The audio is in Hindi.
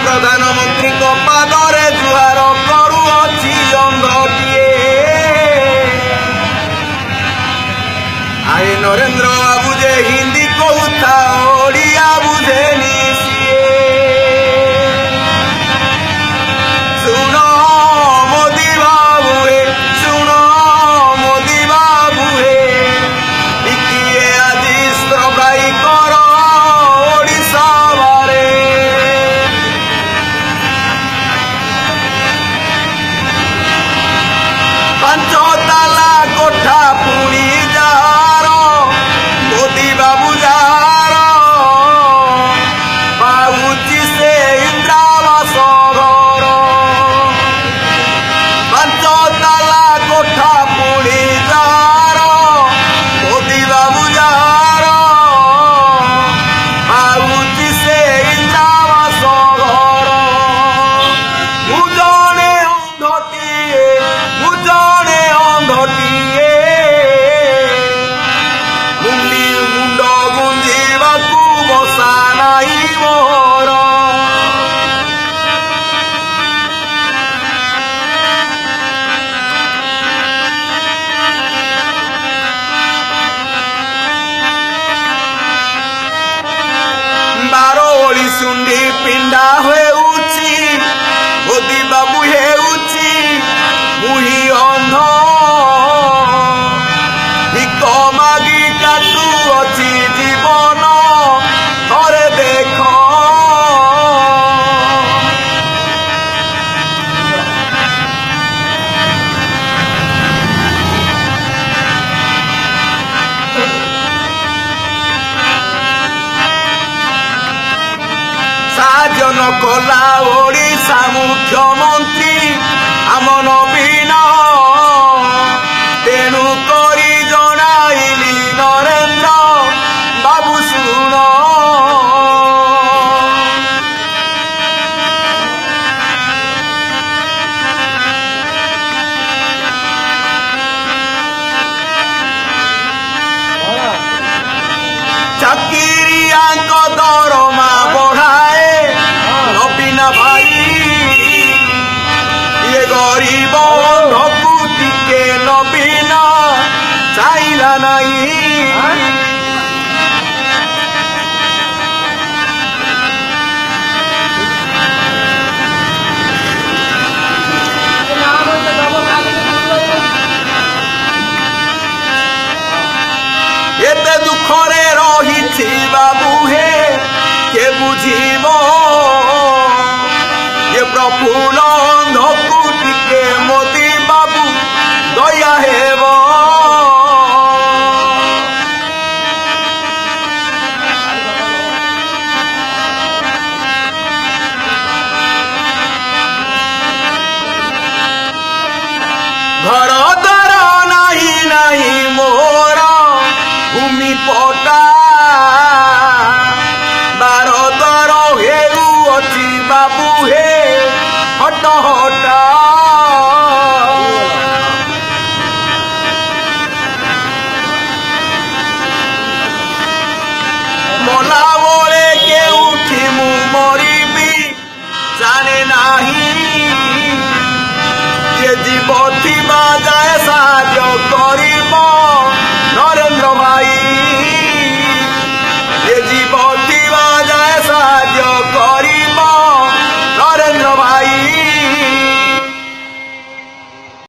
प्रधानमंत्री को पादरे जुहार करुअछि अंधटिए आए नरेंद्र बाबू जे हिंदी कहूता ओडिया बुझेनी सुनो मोदी बाबू हे सुनो मोदी बाबू हे टिकिए आदि स्ट्रबाई करो ओडिशा बारे पंचताला कोठा पुणी जार मोदी बाबू जार पाउची से इंद्रावास घर पंचताला कोठा पुणी जार मोदी बाबू जार पाउची से इंद्रावास घर मुजणे अंधटिए मुजणे अंधटिए मुंडी मुंड गुंजिबाकू बसा नाही मोर बारोली सुंडी पिंडा हेउची मोदी बाबू हेउची मुही अंध भिक मागी काटुअछि जीवन थरे देख साजन कला ओडिशा मुख्यमंत्री आम नवीन तेणु करी जनाइली नरेंद्र बाबू सुन चाकिरियांक दरमा बढ़ाए नवीन भाई ये गरीब अंधकू टिके नवीन चाइला नहीं एते दुखरे रहिछि बाबू हे के बुझिब ये प्रफुल्ल अंधकू टिके मोदी बाबू दया हेब घर द्वार नाही नाही मोर भूमि पटा बार द्वार हेउअछि बाबू हे हट हटा मला बोले केउठी मु मरिबी जाने नाही ये जीव थिबा जाए साहाय्य करिब नरेंद्र भाई